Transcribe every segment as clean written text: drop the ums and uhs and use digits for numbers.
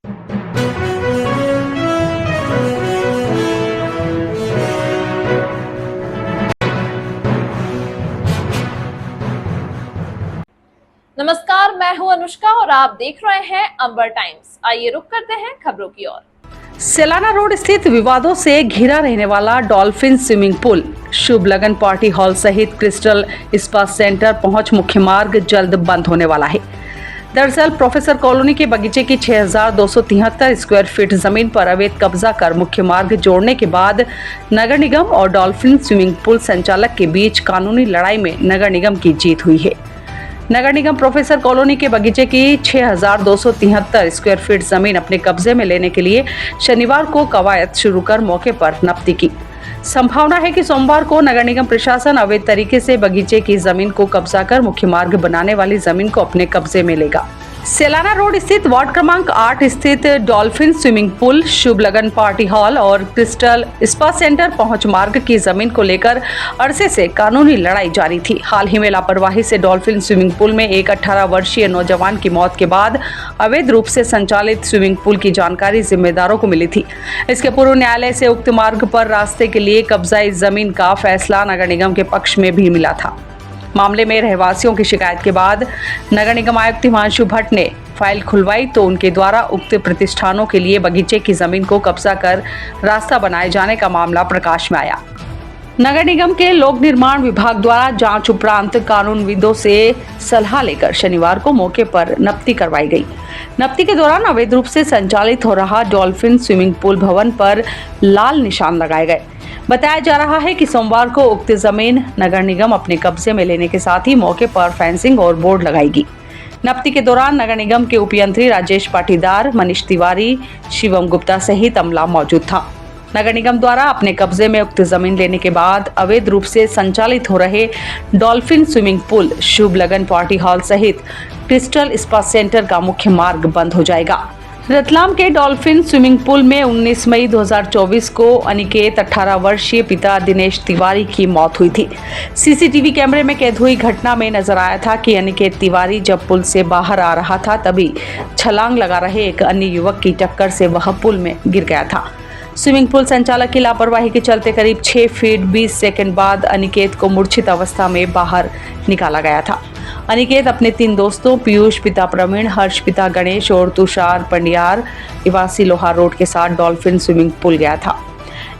नमस्कार, मैं हूं अनुष्का और आप देख रहे हैं अंबर टाइम्स। आइए रुक करते हैं खबरों की ओर। सेलाना रोड स्थित विवादों से घिरा रहने वाला डॉल्फिन स्विमिंग पूल, शुभ लगन पार्टी हॉल सहित क्रिस्टल स्पा सेंटर पहुंच मुख्य मार्ग जल्द बंद होने वाला है। दरअसल प्रोफेसर कॉलोनी के बगीचे की 6273 स्क्वायर फीट जमीन पर अवैध कब्जा कर मुख्य मार्ग जोड़ने के बाद नगर निगम और डॉल्फिन स्विमिंग पूल संचालक के बीच कानूनी लड़ाई में नगर निगम की जीत हुई है। नगर निगम प्रोफेसर कॉलोनी के बगीचे की 6273 स्क्वायर फीट जमीन अपने कब्जे में लेने के लिए शनिवार को कवायद शुरू कर मौके पर नफ्ती की। संभावना है कि सोमवार को नगर निगम प्रशासन अवैध तरीके से बगीचे की जमीन को कब्जा कर मुख्य मार्ग बनाने वाली जमीन को अपने कब्जे में लेगा। सेलाना रोड स्थित वार्ड क्रमांक 8 स्थित डॉल्फिन स्विमिंग पूल, शुभ लगन पार्टी हॉल और क्रिस्टल स्पा सेंटर पहुंच मार्ग की जमीन को लेकर अरसे से कानूनी लड़ाई जारी थी। हाल ही में लापरवाही से डॉल्फिन स्विमिंग पूल में एक 18 वर्षीय नौजवान की मौत के बाद अवैध रूप से संचालित स्विमिंग पूल की जानकारी जिम्मेदारों को मिली थी। इसके पूर्व न्यायालय से उक्त मार्ग पर रास्ते के लिए कब्जा जमीन का फैसला नगर निगम के पक्ष में भी मिला था। मामले में रहवासियों की शिकायत के बाद नगर निगम आयुक्त हिमांशु भट्ट ने फाइल खुलवाई तो उनके द्वारा उक्त प्रतिष्ठानों के लिए बगीचे की जमीन को कब्जा कर रास्ता बनाए जाने का मामला प्रकाश में आया। नगर निगम के लोक निर्माण विभाग द्वारा जांच उपरांत कानूनविदों से सलाह लेकर शनिवार को मौके पर नफ्ती करवाई गई। नफ्ती के दौरान अवैध रूप से संचालित हो रहा डॉल्फिन स्विमिंग पूल भवन पर लाल निशान लगाए गए। बताया जा रहा है कि सोमवार को उक्त जमीन नगर निगम अपने कब्जे में लेने के साथ ही मौके पर फेंसिंग और बोर्ड लगाएगी। नफ्ती के दौरान नगर निगम के उपयंत्री राजेश पाटीदार, मनीष तिवारी, शिवम गुप्ता सहित अमला मौजूद था। नगर निगम द्वारा अपने कब्जे में उक्त जमीन लेने के बाद अवैध रूप से संचालित हो रहे डॉल्फिन स्विमिंग पूल, शुभ लगन पार्टी हॉल सहित क्रिस्टल स्पा सेंटर का मुख्य मार्ग बंद हो जाएगा। रतलाम के डॉल्फिन स्विमिंग पूल में 19 मई 2024 को अनिकेत 18 वर्षीय पिता दिनेश तिवारी की मौत हुई थी। सीसीटीवी कैमरे में कैद हुई घटना में नजर आया था कि अनिकेत तिवारी जब पुल से बाहर आ रहा था तभी छलांग लगा रहे एक अन्य युवक की टक्कर से वह पुल में गिर गया था। स्विमिंग पूल संचालक की लापरवाही के चलते करीब 6 फीट 20 सेकंड बाद अनिकेत को मूर्छित अवस्था में बाहर निकाला गया था। अनिकेत अपने 3 दोस्तों पीयूष पिता प्रवीण, हर्ष पिता गणेश और तुषार पंडियार निवासी लोहार रोड के साथ डॉल्फिन स्विमिंग पूल गया था।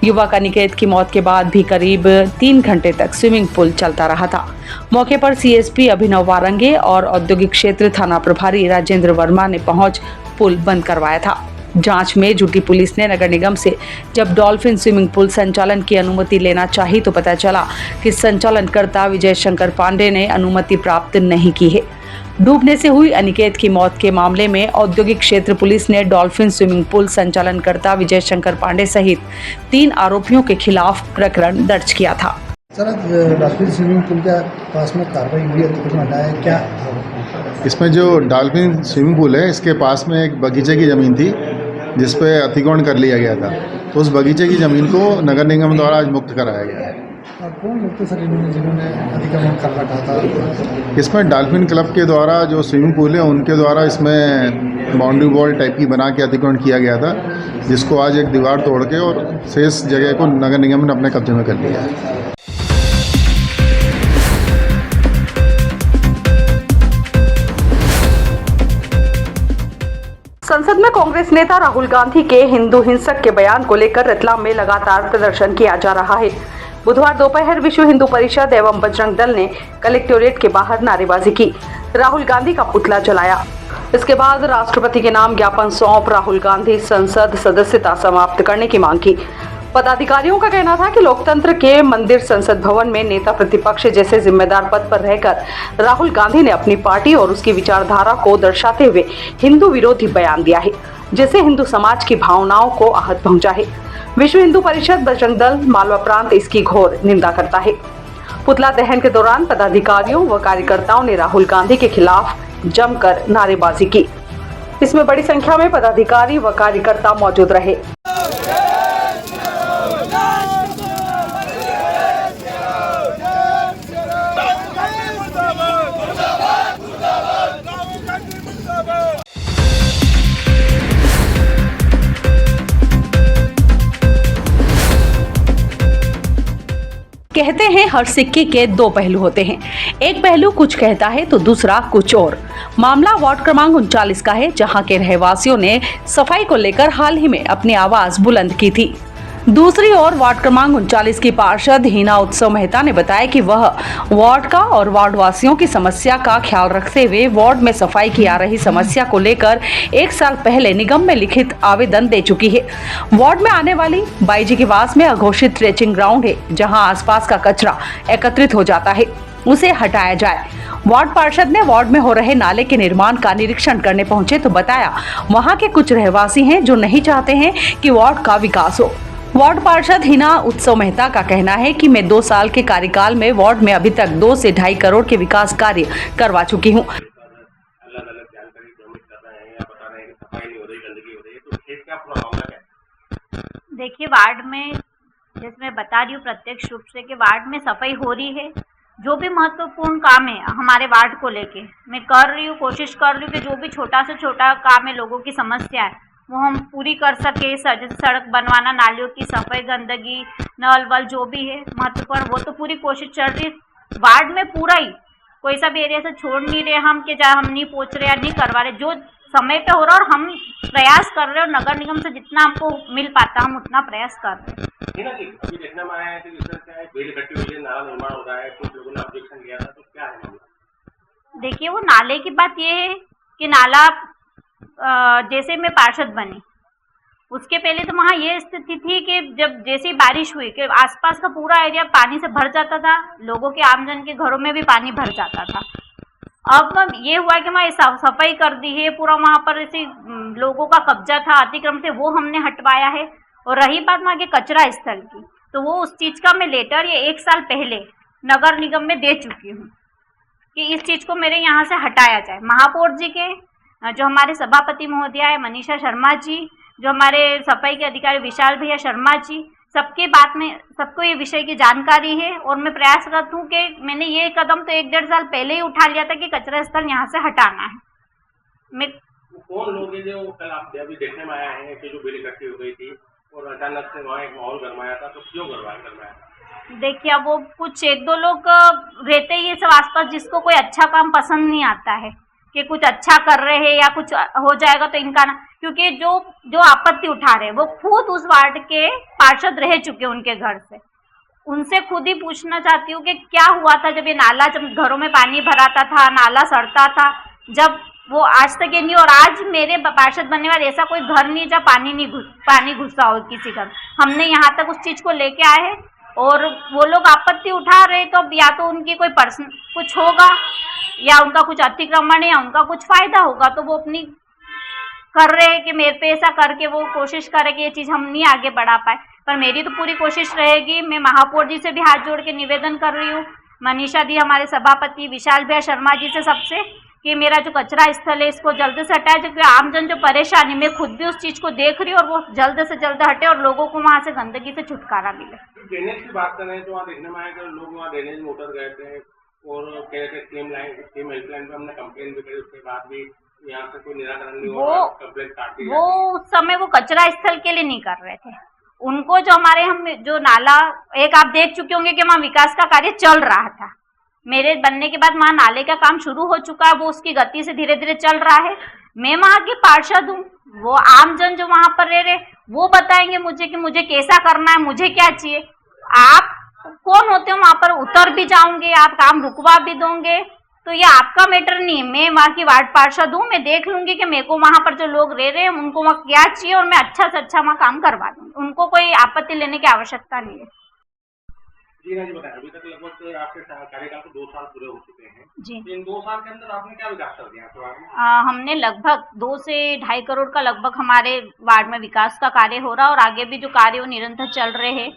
युवक अनिकेत की मौत के बाद भी करीब 3 घंटे तक स्विमिंग पूल चलता रहा था। मौके पर सीएसपी अभिनव वारंगे और औद्योगिक क्षेत्र थाना प्रभारी राजेंद्र वर्मा ने पहुंच पुल बंद करवाया था। जांच में जुटी पुलिस ने नगर निगम से जब डॉल्फिन स्विमिंग पूल संचालन की अनुमति लेना चाही तो पता चला कि संचालनकर्ता विजय शंकर पांडे ने अनुमति प्राप्त नहीं की है। डूबने से हुई अनिकेत की मौत के मामले में औद्योगिक क्षेत्र पुलिस ने dolphin swimming pool संचालनकर्ता Vijay Shankar Pandey सहित 3 आरोपियों के खिलाफ प्रकरण दर्ज किया था। सर, डॉल्फिन स्विमिंग पूल के पास में कार्रवाई हुई है, क्या इसमें जो डॉल्फिन स्विमिंग पूल है इसके पास में एक बगीचे की ज़मीन थी जिस पे अतिक्रमण कर लिया गया था, तो उस बगीचे की ज़मीन को नगर निगम द्वारा आज मुक्त कराया गया है। कौन लोग थे सर जिन्होंने अतिक्रमण कर रखा था? इसमें डॉल्फिन क्लब के द्वारा जो स्विमिंग पूल है उनके द्वारा इसमें बाउंड्री वॉल टाइप की बना के अतिक्रमण किया गया था, जिसको आज एक दीवार तोड़ के और शेष जगह को नगर निगम ने अपने कब्जे में कर लिया है। संसद में कांग्रेस नेता राहुल गांधी के हिंदू हिंसक के बयान को लेकर रतलाम में लगातार प्रदर्शन किया जा रहा है। बुधवार दोपहर विश्व हिंदू परिषद एवं बजरंग दल ने कलेक्टोरेट के बाहर नारेबाजी की, राहुल गांधी का पुतला जलाया। इसके बाद राष्ट्रपति के नाम ज्ञापन सौंप राहुल गांधी संसद सदस्यता समाप्त करने की मांग की। पदाधिकारियों का कहना था कि लोकतंत्र के मंदिर संसद भवन में नेता प्रतिपक्ष जैसे जिम्मेदार पद पर रहकर राहुल गांधी ने अपनी पार्टी और उसकी विचारधारा को दर्शाते हुए हिंदू विरोधी बयान दिया है, जिससे हिंदू समाज की भावनाओं को आहत पहुंचा है। विश्व हिंदू परिषद बजरंग दल मालवा प्रांत इसकी घोर निंदा करता है। पुतला दहन के दौरान पदाधिकारियों व कार्यकर्ताओं ने राहुल गांधी के खिलाफ जमकर नारेबाजी की। इसमें बड़ी संख्या में पदाधिकारी व कार्यकर्ता मौजूद रहे। कहते हैं हर सिक्के के दो पहलू होते हैं। एक पहलू कुछ कहता है तो दूसरा कुछ और। मामला वार्ड क्रमांक 39 का है, जहां के रहवासियों ने सफाई को लेकर हाल ही में अपनी आवाज बुलंद की थी। दूसरी ओर वार्ड क्रमांक 39 की पार्षद हिना उत्सव मेहता ने बताया कि वह वार्ड का और वार्ड वासियों की समस्या का ख्याल रखते हुए वार्ड में सफाई की आ रही समस्या को लेकर 1 साल पहले निगम में लिखित आवेदन दे चुकी है। वार्ड में आने वाली बाईजी के वास में अघोषित ट्रेचिंग ग्राउंड है, जहां आसपास का कचरा एकत्रित हो जाता है, उसे हटाया जाए। वार्ड पार्षद ने वार्ड में हो रहे नाले के निर्माण का निरीक्षण करने पहुंचे तो बताया वहां के कुछ रहवासी हैं जो नहीं चाहते हैं कि वार्ड का विकास हो। वार्ड पार्षद हिना उत्सव मेहता का कहना है कि मैं 2 साल के कार्यकाल में वार्ड में अभी तक 2 से 2.5 करोड़ के विकास कार्य करवा चुकी हूँ। अलग अलग जानकारी सबमिट कर रहे हैं या बता रहे हैं कि सफाई नहीं हो रही, गंदगी हो रही है, तो खेत का पूरा मामला क्या है? देखिए, वार्ड में जैसे मैं बता रही हूँ प्रत्यक्ष रूप से कि वार्ड में सफाई हो रही है। जो भी महत्वपूर्ण काम है हमारे वार्ड को लेके मैं कर रही हूँ, कोशिश कर रही हूँ कि जो भी छोटा से छोटा काम है, लोगों की समस्या है, वो हम पूरी कर सके। जैसे सड़क बनवाना, नालियों की सफाई, गंदगी, नल वल जो भी है महत्वपूर्ण, वो तो पूरी कोशिश चल रही है। वार्ड में पूरा ही कोई सा भी एरिया से छोड़ नहीं रहे हम कि जहाँ हम नहीं पहुँच रहे या नहीं करवा रहे। जो समय पे हो रहा है और हम प्रयास कर रहे हैं, और नगर निगम से जितना हमको मिल पाता हम उतना प्रयास कर रहे हैं। अभी देखने में आया है कि भीड़ इकट्ठी हुई है, नाला निर्माण हो रहा है, कुछ लोगों ने ऑब्जेक्शन किया था, तो क्या है मामला? देखिए, वो नाले की बात ये है कि नाला जैसे मैं पार्षद बनी उसके पहले तो वहाँ ये स्थिति थी कि जब जैसे ही बारिश हुई कि आसपास का पूरा एरिया पानी से भर जाता था, लोगों के आमजन के घरों में भी पानी भर जाता था। अब ये हुआ कि वहाँ सफाई कर दी है, पूरा वहाँ पर ऐसे लोगों का कब्जा था, अतिक्रमण थे, वो हमने हटवाया है। और रही बात वहाँ के कचरा स्थल की, तो वो उस चीज़ का मैं लेटर ये 1 साल पहले नगर निगम में दे चुकी हूँ कि इस चीज़ को मेरे यहाँ से हटाया जाए। महापौर जी के जो हमारे सभापति महोदया है मनीषा शर्मा जी, जो हमारे सफाई के अधिकारी विशाल भैया शर्मा जी, सबकी बात में सबको ये विषय की जानकारी है। और मैं प्रयासरत हूँ कि मैंने ये कदम तो 1-1.5 साल पहले ही उठा लिया था कि कचरा स्थल यहाँ से हटाना है। मैं कौन लोग हैं जो कल आप अभी देखने में आया है कि जो भीड़ इकट्ठी हो गई थी और अचानक से वहाँ एक माहौल गरमाया था, तो क्यों गरमाया? देखिए, अब वो कुछ 1-2 लोग रहते ही सब आसपास, जिसको कोई अच्छा काम पसंद नहीं आता है कि कुछ अच्छा कर रहे हैं या कुछ हो जाएगा तो इनका ना, क्योंकि जो आपत्ति उठा रहे वो खुद उस वार्ड के पार्षद रह चुके उनके घर से। उनसे खुद ही पूछना चाहती हूँ कि क्या हुआ था जब ये नाला, जब घरों में पानी भराता था, नाला सड़ता था, जब वो आज तक ये नहीं। और आज मेरे पार्षद बनने वाले ऐसा कोई घर नहीं जहाँ पानी घुसा हो किसी घर। हमने यहाँ तक उस चीज़ को लेके आए हैं और वो लोग आपत्ति उठा रहे, तो अब या तो उनकी कोई पर्सन कुछ होगा या उनका कुछ अतिक्रमण या उनका कुछ फायदा होगा, तो वो अपनी कर रहे हैं कि मेरे पे ऐसा करके वो कोशिश करे कि ये चीज़ हम नहीं आगे बढ़ा पाए। पर मेरी तो पूरी कोशिश रहेगी। मैं महापौर जी से भी हाथ जोड़ के निवेदन कर रही हूँ, मनीषा दी, हमारे सभापति विशाल भैया शर्मा जी से, सबसे, कि मेरा जो कचरा स्थल है इसको जल्द से हटाए, क्योंकि आमजन जो परेशानी, मैं खुद भी उस चीज़ को देख रही हूँ, और वो जल्द से जल्द हटे और लोगों को वहाँ से गंदगी से छुटकारा मिले। ड्रेनेज की बात करें तो वहाँ देखने में आया कि लोग वहाँ ड्रेनेज में उतर गए थे और कह रहे थे स्कीम हेल्पलाइन पे हमने कंप्लेन भी करी, उसके बाद भी यहाँ से कोई निराकरण नहीं हुआ, कंप्लेन काट दी। वो उस समय वो कचरा स्थल के लिए नहीं कर रहे थे। उनको जो हम जो नाला, एक आप देख चुके होंगे कि वहाँ विकास का कार्य चल रहा था। मेरे बनने के बाद वहाँ नाले का काम शुरू हो चुका है, वो उसकी गति से धीरे धीरे चल रहा है। मैं वहाँ की पार्षद हूँ, वो आमजन जो वहाँ पर रह रहे वो बताएंगे मुझे कि मुझे कैसा करना है, मुझे क्या चाहिए। आप कौन होते हो वहाँ पर उतर भी जाओगे, आप काम रुकवा भी दोगे, तो ये आपका मैटर नहीं है। मैं वहाँ की वार्ड पार्षद हूँ, मैं देख लूंगी कि मेरे को वहाँ पर जो लोग रह रहे हैं उनको वहाँ क्या चाहिए और मैं अच्छा से अच्छा वहाँ काम करवा दूँगी। उनको कोई आपत्ति लेने की आवश्यकता नहीं है। जी नहीं बताया, अभी तक लगभग आपके कार्यकाल को 2 साल पूरे हो चुके हैं जी। इन 2 साल के अंदर आपने क्या विकास कर दिया? हमने लगभग 2 से 2.5 करोड़ का लगभग हमारे वार्ड में विकास का कार्य हो रहा है, और आगे भी जो कार्य वो निरंतर चल रहे हैं।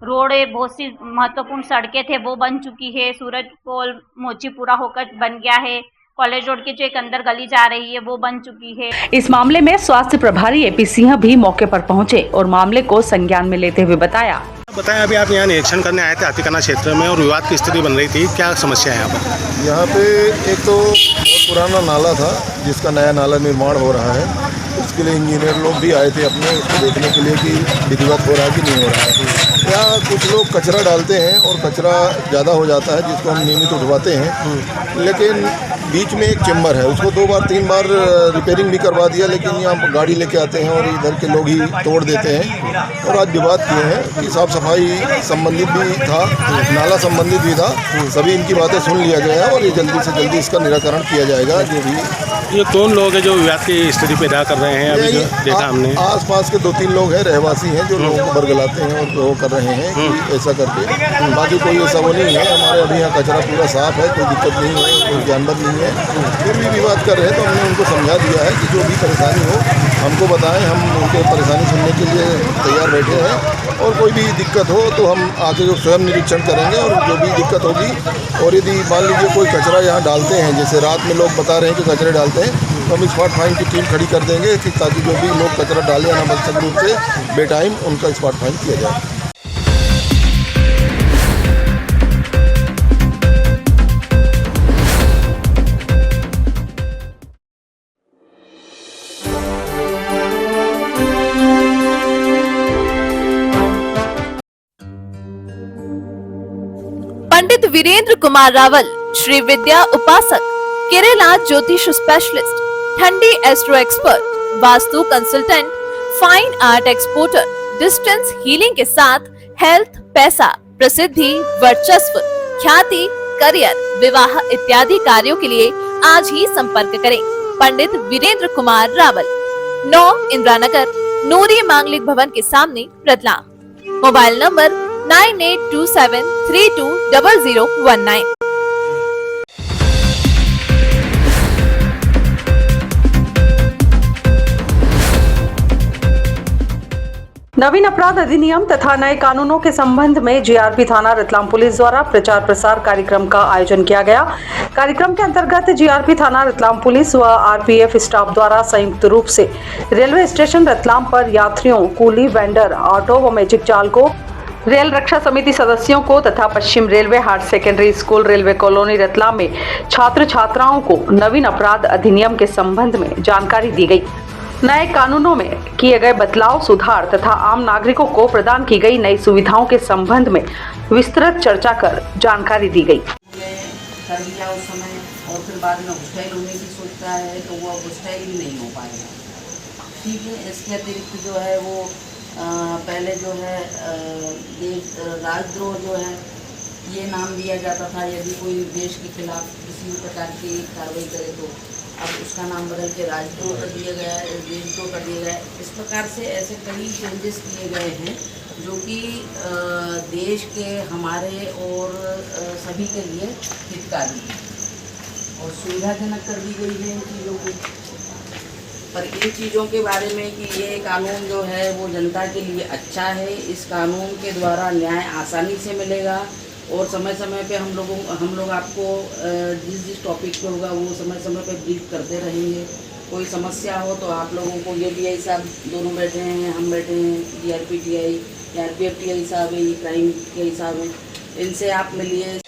रोड, बहुत सी महत्वपूर्ण सड़कें थे वो बन चुकी है, सूरज पोल मोचीपुरा होकर बन गया है, कॉलेज रोड की जो एक अंदर गली जा रही है वो बन चुकी है। इस मामले में स्वास्थ्य प्रभारी एपी सिंह भी मौके पर पहुंचे और मामले को संज्ञान में लेते हुए बताया, अभी आप यहाँ निरीक्षण करने आए थे हाथीखाना क्षेत्र में और विवाद की स्थिति बन रही थी, क्या समस्या है यहाँ पर? यहाँ पे एक तो बहुत पुराना नाला था जिसका नया नाला निर्माण हो रहा है, उसके लिए इंजीनियर लोग भी आए थे अपने उसको देखने के लिए कि विधिवत हो रहा है कि नहीं हो रहा है। यहाँ कुछ लोग कचरा डालते हैं और कचरा ज़्यादा हो जाता है जिसको हम नियमित उठवाते हैं, लेकिन बीच में एक चैम्बर है उसको 2 बार 3 बार रिपेयरिंग भी करवा दिया, लेकिन यहाँ गाड़ी लेके आते हैं और इधर के लोग ही तोड़ देते हैं। और आज विवाद किए हैं कि साफ़ सफाई संबंधित भी था, नाला संबंधित भी था, सभी इनकी बातें सुन लिया गया है और ये जल्दी से जल्दी इसका निराकरण किया जाएगा। जो भी ये कौन लोग हैं जो विवाद की स्थिति पैदा कर रहे हैं? अभी जो देखा हमने आस-पास के 2-3 लोग हैं, रहवासी हैं, जो लोगों को बरगलाते हैं और वो कर रहे हैं कि ऐसा करके। बाकी कोई ऐसा वो नहीं है, हमारे अभी यहाँ कचरा पूरा साफ़ है, कोई दिक्कत नहीं है, कोई जानवर नहीं है। फिर भी विवाद कर रहे हैं तो हमने उनको समझा दिया है कि जो भी परेशानी हो हमको बताएं, हम उनके परेशानी सुनने के लिए तैयार बैठे हैं। और कोई भी दिक्कत हो तो हम आके जो स्वयं निरीक्षण करेंगे और जो भी दिक्कत होगी, और यदि मान लीजिए कोई कचरा यहाँ डालते हैं, जैसे रात में लोग बता रहे हैं कि कचरे डालते हैं, तो हम स्पॉट फाइन की टीम खड़ी कर देंगे कि ताकि जो भी लोग कचरा डालें अनावश्यक रूप से बेटाइम उनका स्पॉट फाइन किया जाए। पंडित वीरेंद्र कुमार रावल, श्री विद्या उपासक, केरला ज्योतिष स्पेशलिस्ट, ठंडी astro expert, vastu consultant, fine art exporter, distance healing के साथ हेल्थ, पैसा, प्रसिद्धि, वर्चस्व, ख्याति, करियर, विवाह इत्यादि कार्यों के लिए आज ही संपर्क करें पंडित वीरेंद्र कुमार रावल, 9 इंदिरा नगर, नूरी मांगलिक भवन के सामने, रतलाम। Mobile number 9827320019। नवीन अपराध अधिनियम तथा नए कानूनों के संबंध में जीआरपी थाना रतलाम पुलिस द्वारा प्रचार प्रसार कार्यक्रम का आयोजन किया गया। कार्यक्रम के अंतर्गत जीआरपी थाना रतलाम पुलिस व आरपीएफ स्टाफ द्वारा संयुक्त रूप से रेलवे स्टेशन रतलाम पर यात्रियों, कूली, वेंडर, ऑटो व मैजिक चालकों, रेल रक्षा समिति सदस्यों को तथा पश्चिम railway higher secondary school railway colony Ratlam में छात्र छात्राओं को नवीन अपराध अधिनियम के संबंध में जानकारी दी गई। नए कानूनों में किए गए बदलाव, सुधार तथा आम नागरिकों को प्रदान की गई नई सुविधाओं के संबंध में विस्तृत चर्चा कर जानकारी दी गई। कर लिया उस समय और फिर बाद में हॉस्टाइल होने की सोचता है तो वो हॉस्टाइल भी नहीं हो पाएगा। ठीक है, इसके अतिरिक्त जो है वो पहले जो है राजद्रोह जो है ये नाम दिया जाता था यदि कोई देश के खिलाफ किसी भी प्रकार की कार्रवाई करे तो, अब उसका नाम बदल के राजद्रोह कर दिया गया है, देशद्रोह कर दिया गया है। इस प्रकार से ऐसे कई चेंजेस किए गए हैं जो कि देश के हमारे और सभी के लिए हितकारी है और सुविधाजनक कर दी गई है इन चीज़ों को। पर इन चीज़ों के बारे में कि ये कानून जो है वो जनता के लिए अच्छा है, इस कानून के द्वारा न्याय आसानी से मिलेगा और समय समय पे हम लोग आपको जिस टॉपिक पे होगा वो समय समय पे ब्रीफ करते रहेंगे। कोई समस्या हो तो आप लोगों को ये DI साहब दोनों बैठे हैं, हम बैठे हैं, DRP TI, RPF TI साहब है, ये क्राइम TI साहब हैं, इनसे आप मिलिए।